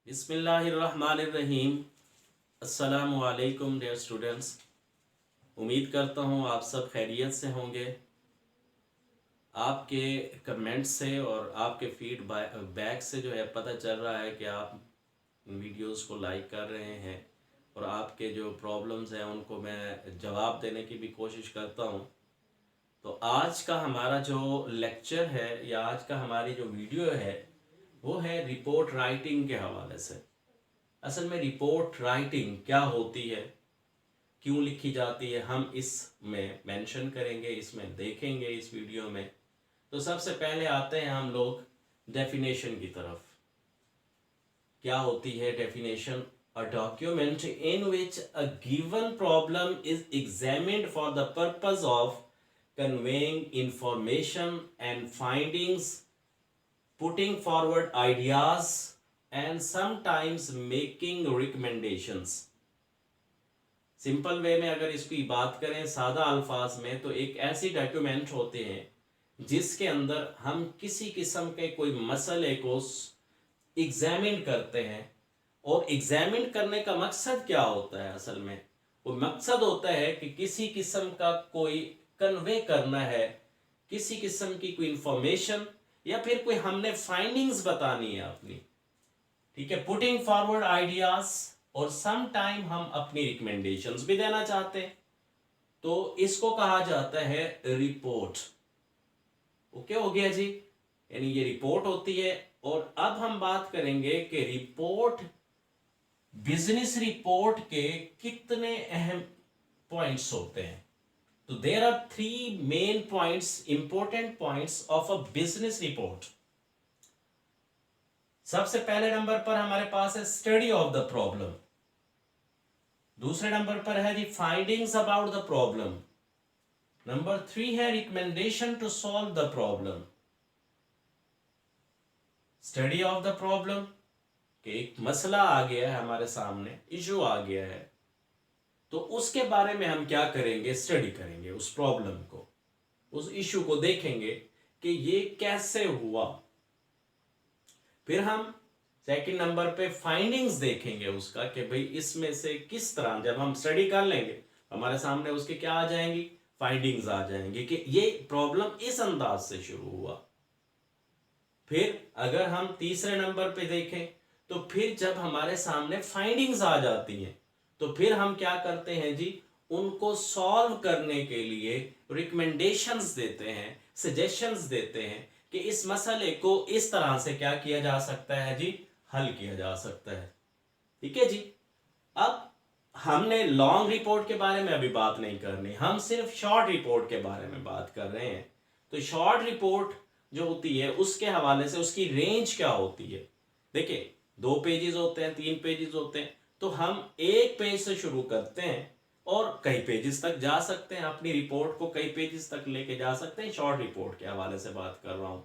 बिस्मिल्लाहिर्रहमानिर्रहीम। अस्सलामु अलैकुम डियर स्टूडेंट्स। उम्मीद करता हूँ आप सब खैरियत से होंगे। आपके कमेंट्स से और आपके फीडबैक से जो है पता चल रहा है कि आप वीडियोस को लाइक कर रहे हैं और आपके जो प्रॉब्लम्स हैं उनको मैं जवाब देने की भी कोशिश करता हूँ। तो आज का हमारा जो लेक्चर है या आज का हमारी जो वीडियो है वो है रिपोर्ट राइटिंग के हवाले से। असल में रिपोर्ट राइटिंग क्या होती है, क्यों लिखी जाती है, हम इसमें मेंशन करेंगे, इसमें देखेंगे इस वीडियो में। तो सबसे पहले आते हैं हम लोग डेफिनेशन की तरफ। क्या होती है definition? A document in which a given problem is examined for the purpose of conveying information and findings, putting forward ideas and sometimes making recommendations। Simple way में अगर इसकी बात करें सादा अल्फाज में, तो एक ऐसी डॉक्यूमेंट होते हैं जिसके अंदर हम किसी किस्म के कोई मसले को एग्जामिन करते हैं। और एग्जामिन करने का मकसद क्या होता है? असल में वो मकसद होता है कि किसी किस्म का कोई कन्वे करना है, किसी किस्म की कोई इंफॉर्मेशन या फिर कोई हमने फाइंडिंग्स बतानी है अपनी। ठीक है, पुटिंग फॉरवर्ड आइडियाज और सम टाइम हम अपनी रिकमेंडेशंस भी देना चाहते हैं, तो इसको कहा जाता है रिपोर्ट। ओके हो गया जी, यानी ये रिपोर्ट होती है। और अब हम बात करेंगे कि रिपोर्ट, बिजनेस रिपोर्ट के कितने अहम पॉइंट्स होते हैं। तो there are three main points, important points of a business report. सबसे पहले नंबर पर हमारे पास है स्टडी ऑफ द प्रॉब्लम। दूसरे नंबर पर है the findings about the problem. Number 3 है recommendation to solve the problem. Study of the problem कि एक मसला आ गया है हमारे सामने, इशू आ गया है, तो उसके बारे में हम क्या करेंगे? स्टडी करेंगे उस प्रॉब्लम को, उस इशू को देखेंगे कि ये कैसे हुआ। फिर हम सेकंड नंबर पे फाइंडिंग्स देखेंगे उसका कि भाई इसमें से किस तरह, जब हम स्टडी कर लेंगे हमारे सामने उसके क्या आ जाएंगी? फाइंडिंग्स आ जाएंगी कि ये प्रॉब्लम इस अंदाज से शुरू हुआ। फिर अगर हम तीसरे नंबर पे देखें तो फिर जब हमारे सामने फाइंडिंग्स आ जाती हैं तो फिर हम क्या करते हैं जी? उनको सॉल्व करने के लिए रिकमेंडेशंस देते हैं, सजेशंस देते हैं कि इस मसले को इस तरह से क्या किया जा सकता है जी? हल किया जा सकता है। ठीक है जी। अब हमने लॉन्ग रिपोर्ट के बारे में अभी बात नहीं करनी, हम सिर्फ शॉर्ट रिपोर्ट के बारे में बात कर रहे हैं। तो शॉर्ट रिपोर्ट जो होती है उसके हवाले से उसकी रेंज क्या होती है? देखिए, 2 पेजेस होते हैं, 3 पेजेस होते हैं, तो हम 1 पेज से शुरू करते हैं और कई पेजेस तक जा सकते हैं, अपनी रिपोर्ट को कई पेजेस तक लेके जा सकते हैं। शॉर्ट रिपोर्ट के हवाले से बात कर रहा हूं।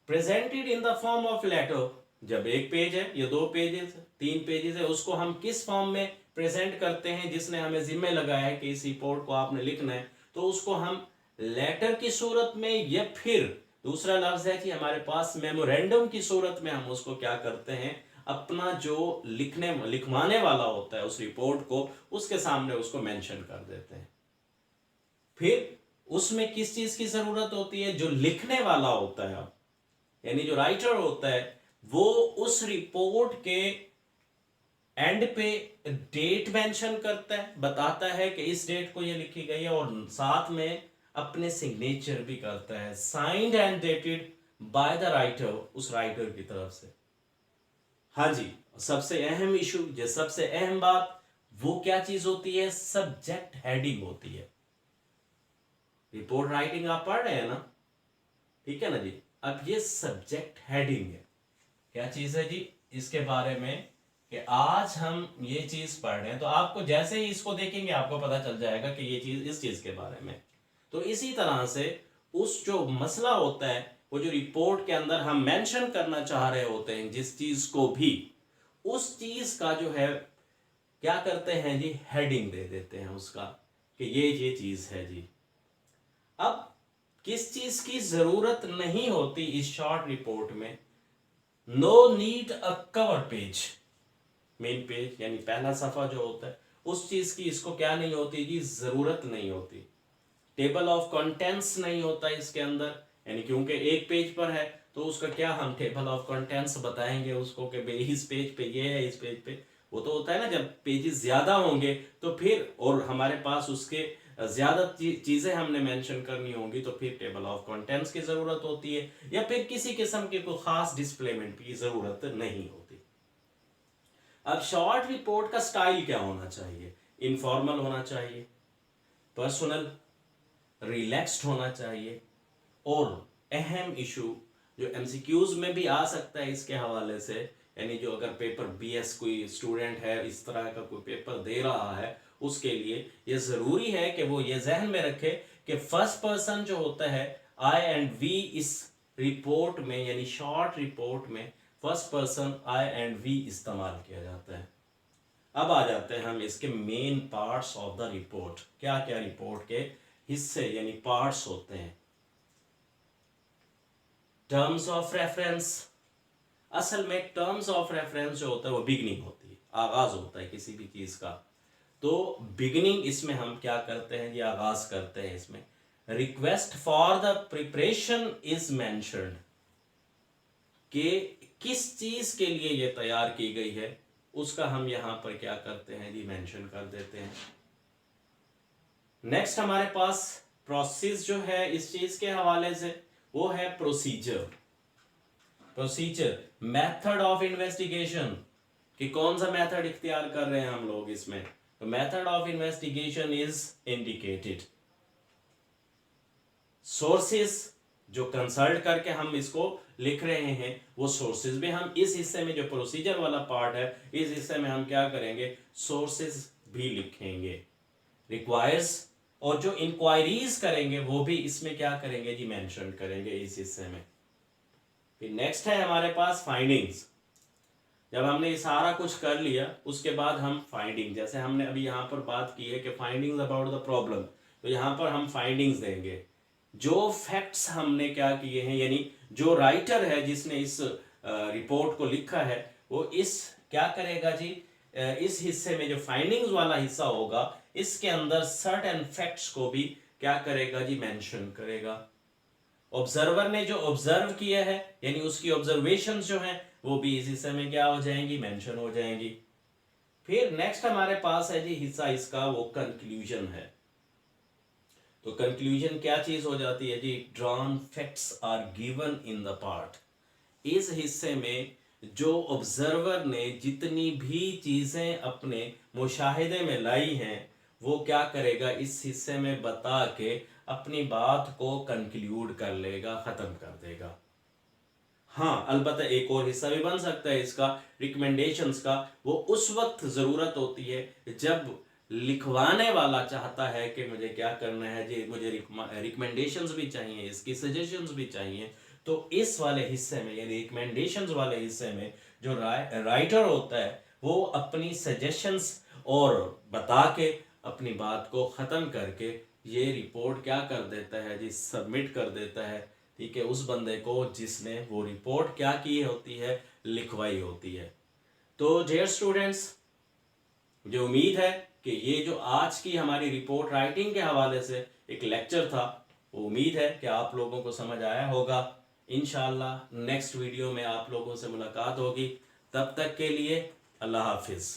Presented in the form of letter, जब 1 पेज है या 2 पेजेस, 3 पेजेस है, उसको हम किस फॉर्म में प्रेजेंट करते हैं? जिसने हमें जिम्मे लगाया है कि इस रिपोर्ट को आपने लिखना है, तो उसको हम लेटर की सूरत में या फिर दूसरा लफ्ज है कि हमारे पास मेमोरेंडम की सूरत में हम उसको क्या करते हैं? अपना जो लिखवाने वाला होता है उस रिपोर्ट को, उसके सामने उसको मेंशन कर देते हैं। फिर उसमें किस चीज की जरूरत होती है? जो लिखने वाला होता है, यानी जो राइटर होता है, वो उस रिपोर्ट के एंड पे डेट मेंशन करता है, बताता है कि इस डेट को ये लिखी गई है, और साथ में अपने सिग्नेचर भी करता है, signed and dated by the writer, उस राइटर की तरफ से। हाँ जी, सबसे अहम इशू, जो सबसे अहम बात, वो क्या चीज होती है? सब्जेक्ट हेडिंग होती है। रिपोर्ट राइटिंग आप पढ़ रहे हैं ना? ठीक है ना जी। अब ये सब्जेक्ट हेडिंग है, क्या चीज है जी? इसके बारे में कि आज हम ये चीज पढ़ रहे हैं, तो आपको जैसे ही इसको देखेंगे आपको पता चल जाएगा कि ये चीज इस चीज के बारे में। तो इसी तरह से उस जो मसला होता है, वो जो रिपोर्ट के अंदर हम मेंशन करना चाह रहे होते हैं जिस चीज को भी, उस चीज का जो है क्या करते हैं जी? हेडिंग दे देते हैं उसका कि ये चीज है जी। अब किस चीज की जरूरत नहीं होती इस शॉर्ट रिपोर्ट में? No need a cover page, main page यानी पहला सफा जो होता है उस चीज की इसको क्या नहीं होती जी, जरूरत नहीं होती। टेबल ऑफ कंटेंट्स नहीं होता इसके अंदर, यानी क्योंकि एक पेज पर है तो उसका क्या हम टेबल ऑफ कंटेंट्स बताएंगे उसको कि भाई इस पेज पे ये है, इस पेज पे वो तो होता है ना, जब पेजेस ज्यादा होंगे तो फिर और हमारे पास उसके ज्यादा चीजें हमने मेंशन करनी होंगी तो फिर टेबल ऑफ कंटेंट्स की जरूरत होती है, या फिर किसी किस्म की कोई खास डिस्प्लेमेंट की जरूरत नहीं होती। अब शॉर्ट रिपोर्ट का स्टाइल क्या होना चाहिए? इनफॉर्मल होना चाहिए, पर्सनल, रिलैक्स्ड होना चाहिए, और अहम इशू जो एमसीक्यूज में भी आ सकता है इसके हवाले से, यानी जो अगर पेपर बीएस कोई स्टूडेंट है इस तरह का कोई पेपर दे रहा है उसके लिए ये जरूरी है कि वो ये जहन में रखे कि फर्स्ट पर्सन जो होता है आई एंड वी इस रिपोर्ट में, यानी शॉर्ट रिपोर्ट में first person I and we इस्तेमाल किया जाता है। अब आ जाते हैं हम इसके main parts of the report, क्या क्या रिपोर्ट के हिस्से यानी पार्ट्स होते हैं। टर्म्स ऑफ रेफरेंस, असल में टर्म्स ऑफ रेफरेंस जो होता है वो बिगनिंग होती है, आगाज होता है किसी भी चीज का। तो बिगनिंग इसमें हम क्या करते हैं, ये आगाज करते हैं इसमें। Request for the preparation is mentioned, कि किस चीज के लिए ये तैयार की गई है उसका हम यहां पर क्या करते हैं जी, मेंशन कर देते हैं। नेक्स्ट हमारे पास प्रोसेस जो है इस चीज के हवाले से वो है procedure. Procedure, method of investigation, कि कौन सा मेथड इख्तियार कर रहे हैं हम लोग इसमें, तो method of investigation is indicated. Sources, जो कंसल्ट करके हम इसको लिख रहे हैं वो सोर्सेज भी हम इस हिस्से में, जो प्रोसीजर वाला पार्ट है इस हिस्से में हम क्या करेंगे, सोर्सेज भी लिखेंगे। रिक्वायर्स, और जो इंक्वायरीज करेंगे वो भी इसमें क्या करेंगे जी, मेंशन करेंगे इस हिस्से में। फिर नेक्स्ट है हमारे पास फाइंडिंग्स। जब हमने ये सारा कुछ कर लिया उसके बाद हम फाइंडिंग, जैसे हमने अभी यहाँ पर बात की है कि फाइंडिंग्स अबाउट द प्रॉब्लम, तो यहाँ पर हम फाइंडिंग्स देंगे। जो फैक्ट्स हमने क्या किए हैं, यानी जो राइटर है जिसने इस रिपोर्ट को लिखा है वो इस क्या करेगा जी, इस हिस्से में जो फाइंडिंग्स वाला हिस्सा होगा इसके अंदर सर्टेन फैक्ट्स को भी क्या करेगा जी, मेंशन करेगा। ऑब्जर्वर ने जो ऑब्जर्व किया है यानी उसकी ऑब्जर्वेशन जो है वो भी इस हिस्से में क्या हो जाएंगी, मेंशन हो जाएंगी। फिर नेक्स्ट हमारे पास है जी हिस्सा इसका, वो कंक्लूजन है। तो कंक्लूजन क्या चीज हो जाती है जी, drawn facts are given in the part. इस हिस्से में जो ऑब्जर्वर ने जितनी भी चीजें अपने मुशाहिदे में लाई हैं वो क्या करेगा, इस हिस्से में बता के अपनी बात को कंक्लूड कर लेगा, खत्म कर देगा। हाँ, अलबत्ता एक और हिस्सा भी बन सकता है इसका, रिकमेंडेशंस का। वो उस वक्त जरूरत होती है जब लिखवाने वाला चाहता है कि मुझे क्या करना है जी, मुझे रिकमेंडेशंस भी चाहिए, इसकी सजेशंस भी चाहिए। तो इस वाले हिस्से में यानी रिकमेंडेशंस वाले हिस्से में जो राइटर होता है वो अपनी सजेशंस और बता के अपनी बात को ख़त्म करके ये रिपोर्ट क्या कर देता है जी, सबमिट कर देता है, ठीक है, उस बंदे को जिसने वो रिपोर्ट क्या की होती है, लिखवाई होती है। तो डियर स्टूडेंट्स, मुझे उम्मीद है कि ये जो आज की हमारी रिपोर्ट राइटिंग के हवाले से एक लेक्चर था वो उम्मीद है कि आप लोगों को समझ आया होगा। इंशाल्लाह नेक्स्ट वीडियो में आप लोगों से मुलाकात होगी, तब तक के लिए अल्लाह हाफिज़।